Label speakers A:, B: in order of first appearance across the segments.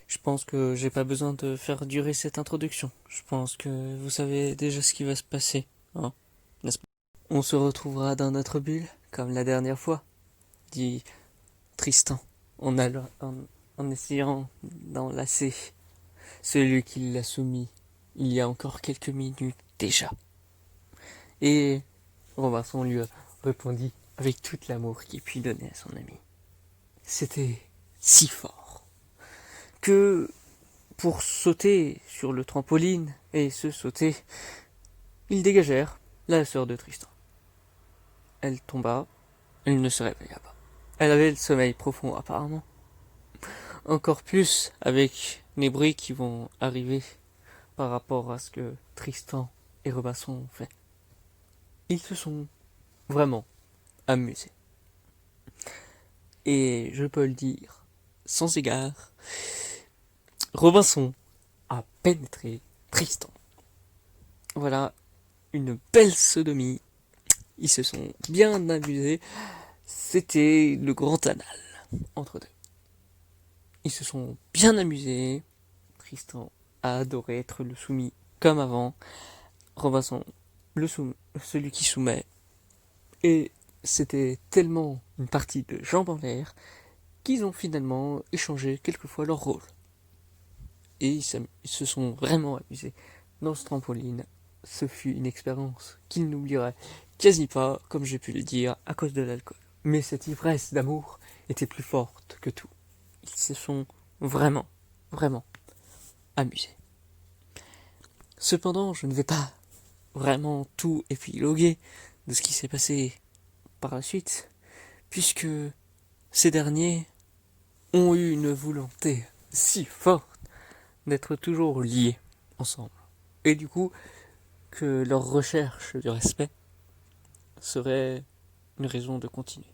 A: Je pense que j'ai pas besoin de faire durer cette introduction. Je pense que vous savez déjà ce qui va se passer, hein, n'est-ce pas? On se retrouvera dans notre bulle, comme la dernière fois, dit Tristan, en essayant d'enlacer celui qui l'a soumis il y a encore quelques minutes déjà. Et Robinson lui répondit avec tout l'amour qu'il put donner à son ami. C'était si fort que pour sauter sur le trampoline et se sauter, ils dégagèrent la sœur de Tristan. Elle tomba, elle ne se réveilla pas. Elle avait le sommeil profond apparemment. Encore plus avec les bruits qui vont arriver par rapport à ce que Tristan et Robinson ont fait. Ils se sont vraiment amusés. Et je peux le dire, sans égard, Robinson a pénétré Tristan. Voilà une belle sodomie. Ils se sont bien amusés. C'était le grand anal entre deux. Ils se sont bien amusés. Tristan a adoré être le soumis comme avant. Robinson, celui qui soumet. Et c'était tellement une partie de jambes en l'air qu'ils ont finalement échangé quelquefois leur rôle. Et ils se sont vraiment amusés dans ce trampoline. Ce fut une expérience qu'ils n'oublieraient quasi pas, comme j'ai pu le dire, à cause de l'alcool. Mais cette ivresse d'amour était plus forte que tout. Ils se sont vraiment, vraiment amusés. Cependant, je ne vais pas vraiment tout épiloguer de ce qui s'est passé par la suite, puisque ces derniers ont eu une volonté si forte d'être toujours liés ensemble. Et du coup, que leur recherche du respect serait une raison de continuer.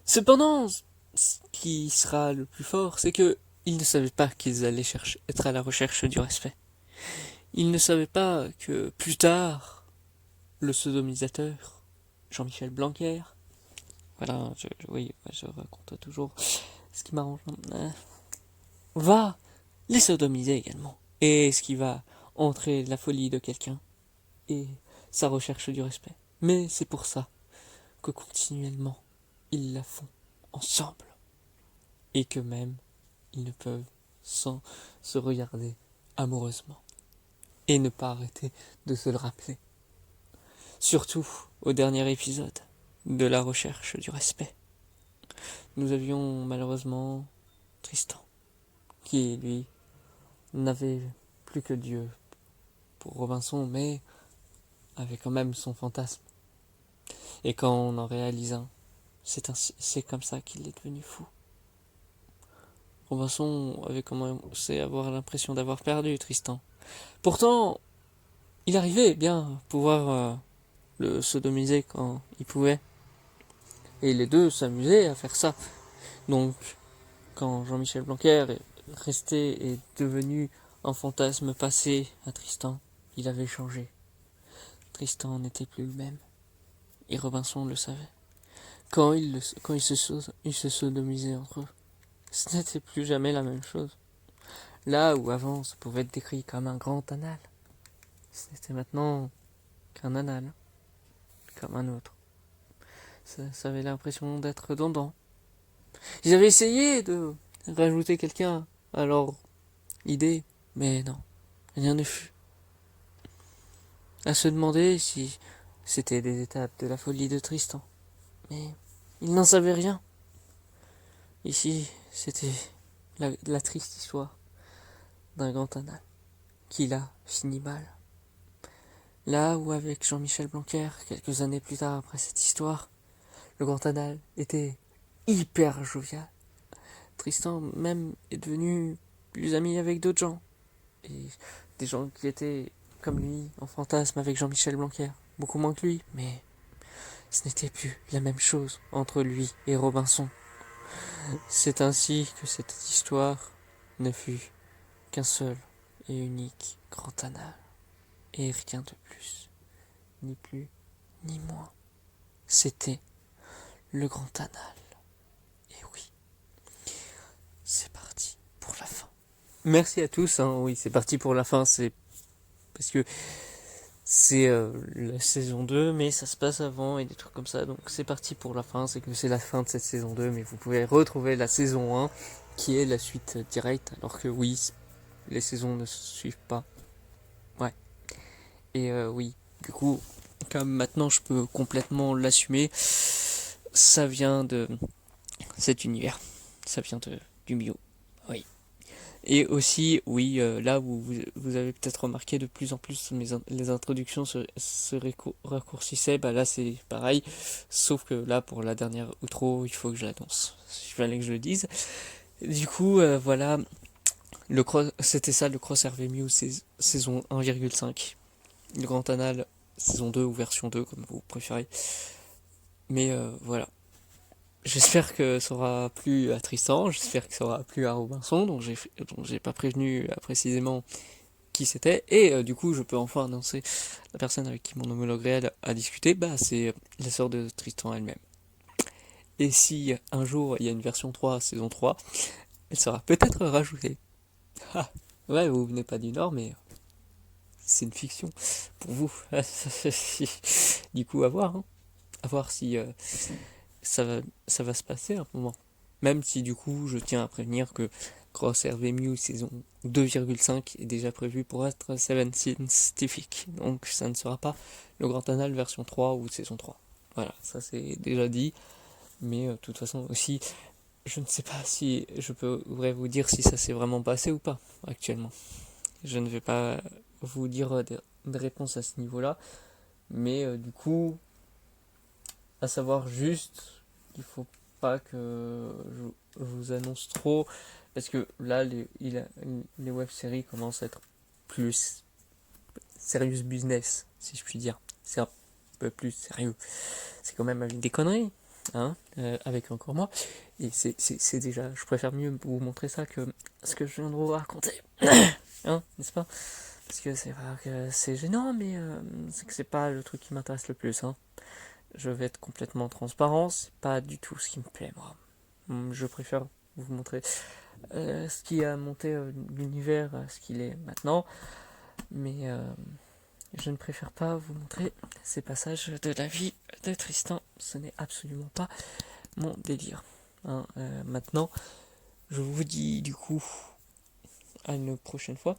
A: Cependant, ce qui sera le plus fort, c'est que ils ne savaient pas qu'ils allaient être à la recherche du respect. Ils ne savaient pas que plus tard, le sodomisateur, Jean-Michel Blanquer, voilà, oui, je raconte toujours ce qui m'arrange, va les sodomiser également. Et ce qui va entrer la folie de quelqu'un et sa recherche du respect. Mais c'est pour ça que continuellement, ils la font ensemble. Et que même, ils ne peuvent sans se regarder amoureusement. Et ne pas arrêter de se le rappeler. Surtout au dernier épisode de la recherche du respect. Nous avions malheureusement Tristan, qui lui n'avait plus que Dieu pour Robinson, mais avait quand même son fantasme. Et quand on en réalise un, c'est comme ça qu'il est devenu fou. Robinson avait commencé à avoir l'impression d'avoir perdu Tristan. Pourtant, il arrivait bien à pouvoir le sodomiser quand il pouvait. Et les deux s'amusaient à faire ça. Donc, quand Jean-Michel Blanquer est resté et devenu un fantasme passé à Tristan, il avait changé. Tristan n'était plus le même. Et Robinson le savait. Quand ils se sodomisaient entre eux, ce n'était plus jamais la même chose. Là où avant ça pouvait être décrit comme un grand anal, c'était maintenant qu'un anal, comme un autre. Ça avait l'impression d'être redondant. Ils avaient essayé de rajouter quelqu'un à leur idée, mais non, rien ne fut. À se demander si c'était des étapes de la folie de Tristan. Mais ils n'en savaient rien. Ici, c'était la triste histoire d'un grand anal qui l'a fini mal. Là où avec Jean-Michel Blanquer, quelques années plus tard après cette histoire, le grand anal était hyper jovial. Tristan même est devenu plus ami avec d'autres gens. Et des gens qui étaient comme lui en fantasme avec Jean-Michel Blanquer. Beaucoup moins que lui, mais ce n'était plus la même chose entre lui et Robinson. C'est ainsi que cette histoire ne fut qu'un seul et unique grand anal. Et rien de plus, ni plus, ni moins. C'était le grand anal. Et oui, c'est parti pour la merci à tous, hein. Oui, c'est parti pour la fin, c'est parce que c'est la saison 2, mais ça se passe avant et des trucs comme ça, donc c'est parti pour la fin, c'est que c'est la fin de cette saison 2, mais vous pouvez retrouver la saison 1, qui est la suite directe, alors que oui, les saisons ne se suivent pas. Ouais. Et oui, du coup, comme maintenant je peux complètement l'assumer, ça vient de cet univers, ça vient du Mew. Oui. Et aussi, oui, là où vous avez peut-être remarqué de plus en plus les introductions se raccourcissaient, bah là c'est pareil, sauf que là pour la dernière outro, il faut que je l'annonce. Il fallait que je le dise. Du coup, voilà, c'était ça le Cross RV Mew saison 1,5. Le Grand Anal saison 2 ou version 2, comme vous préférez. Mais voilà. J'espère que ça aura plu à Tristan, j'espère que ça aura plu à Robinson, dont j'ai pas prévenu précisément qui c'était, et du coup je peux enfin annoncer la personne avec qui mon homologue réel a discuté, bah c'est la sœur de Tristan elle-même. Et si un jour il y a une version 3, saison 3, elle sera peut-être rajoutée. Ah, ouais, vous venez pas du Nord, mais c'est une fiction pour vous. Du coup, à voir, hein. À voir si ça va se passer à un moment. Même si du coup, je tiens à prévenir que Cross RV Mew saison 2,5 est déjà prévu pour être Seven Scientific. Donc ça ne sera pas le Grand Anal version 3 ou saison 3. Voilà, ça c'est déjà dit. Mais de toute façon aussi, je ne sais pas si je pourrais vous dire si ça s'est vraiment passé ou pas actuellement. Je ne vais pas vous dire des réponses à ce niveau-là. Mais du coup, à savoir juste qu'il faut pas que je vous annonce trop, parce que là les web-séries commencent à être plus serious business, si je puis dire. C'est un peu plus sérieux. C'est quand même avec des conneries, hein, avec encore moi. Et c'est déjà, je préfère mieux vous montrer ça que ce que je viens de vous raconter, hein, n'est-ce pas? Parce que c'est vrai que c'est gênant, mais c'est que c'est pas le truc qui m'intéresse le plus, hein. Je vais être complètement transparent, c'est pas du tout ce qui me plaît, moi. Je préfère vous montrer ce qui a monté l'univers à ce qu'il est maintenant, mais je ne préfère pas vous montrer ces passages de la vie de Tristan. Ce n'est absolument pas mon délire, hein. Maintenant, je vous dis du coup à une prochaine fois.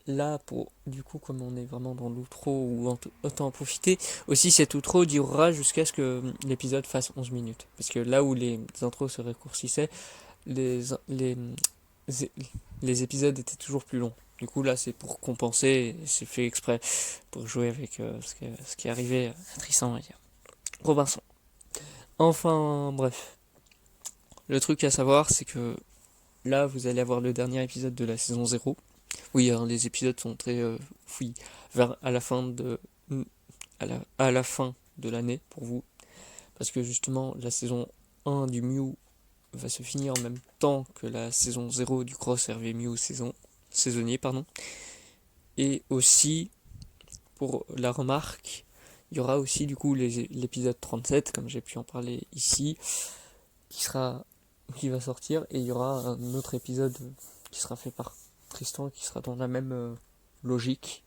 A: Là, pour du coup, comme on est vraiment dans l'outro, ou autant en profiter, aussi cet outro durera jusqu'à ce que l'épisode fasse 11 minutes. Parce que là où les intros se raccourcissaient, les, les, les épisodes étaient toujours plus longs. Du coup, là, c'est pour compenser, c'est fait exprès pour jouer avec ce qui est arrivé à Tristan et Robinson. Enfin, bref. Le truc à savoir, c'est que là, vous allez avoir le dernier épisode de la saison 0. Oui, hein, les épisodes sont très oui, à la fin de à la fin de l'année pour vous, parce que justement la saison 1 du Mew va se finir en même temps que la saison 0 du Cross RV Mew saisonnier, pardon. Et aussi pour la remarque, il y aura aussi du coup l'épisode 37, comme j'ai pu en parler ici, qui va sortir, et il y aura un autre épisode qui sera fait par Tristan, qui sera dans la même logique,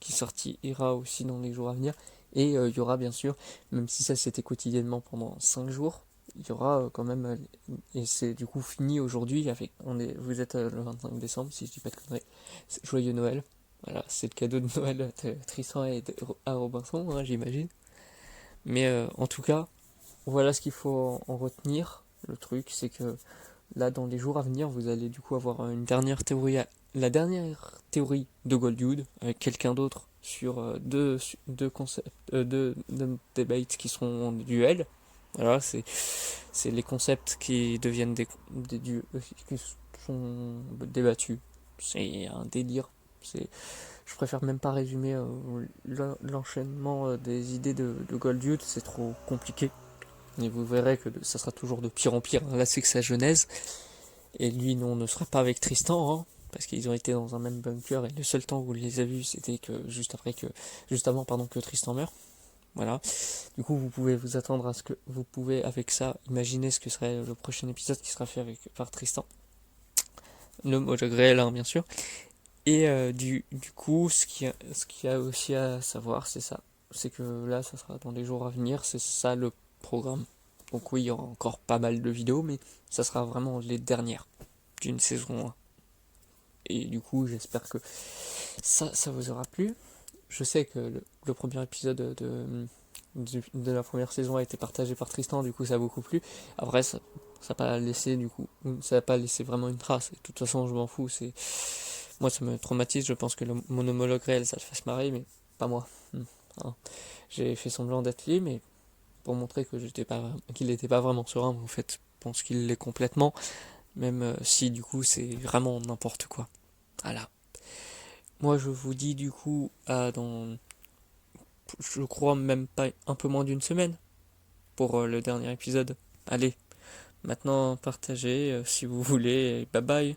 A: qui sortira aussi dans les jours à venir. Et il y aura bien sûr, même si ça c'était quotidiennement pendant 5 jours, il y aura quand même, et c'est du coup fini aujourd'hui, vous êtes le 25 décembre, si je dis pas de conneries, joyeux Noël. Voilà, c'est le cadeau de Noël de Tristan et à Robinson, hein, j'imagine. Mais en tout cas, voilà ce qu'il faut en retenir. Le truc, c'est que là, dans les jours à venir, vous allez du coup avoir la dernière théorie de Goldwood avec quelqu'un d'autre sur deux concepts, deux debates qui seront en duel. Voilà, c'est les concepts qui deviennent qui sont débattus. C'est un délire. Je préfère même pas résumer l'enchaînement des idées de Goldwood, c'est trop compliqué. Et vous verrez que ça sera toujours de pire en pire. Là, c'est que sa genèse. Et lui, non, ne sera pas avec Tristan, hein, parce qu'ils ont été dans un même bunker. Et le seul temps où il les a vus, c'était juste avant, pardon, que Tristan meure. Voilà. Du coup, vous pouvez vous attendre à ce que vous pouvez, avec ça, imaginer ce que serait le prochain épisode qui sera fait par Tristan. le monologue réel, hein, bien sûr. Et du coup, ce qu'il y a aussi à savoir, c'est ça. C'est que là, ça sera dans les jours à venir, c'est ça le programme. Donc oui, il y aura encore pas mal de vidéos, mais ça sera vraiment les dernières d'une saison 1. Et du coup, j'espère que ça vous aura plu. Je sais que le premier épisode de la première saison a été partagé par Tristan, du coup ça a beaucoup plu. Après, ça n'a pas laissé du coup, ça n'a pas laissé vraiment une trace. Et de toute façon, je m'en fous. Moi, ça me traumatise. Je pense que le monologue réel, ça le fasse marrer, mais pas moi. Hein. J'ai fait semblant d'être lié, mais pour montrer que qu'il n'était pas vraiment serein. En fait, je pense qu'il l'est complètement, même si du coup c'est vraiment n'importe quoi. Voilà. Moi, je vous dis du coup dans, je crois même pas un peu moins d'une semaine pour le dernier épisode. Allez, maintenant partagez si vous voulez. Bye bye.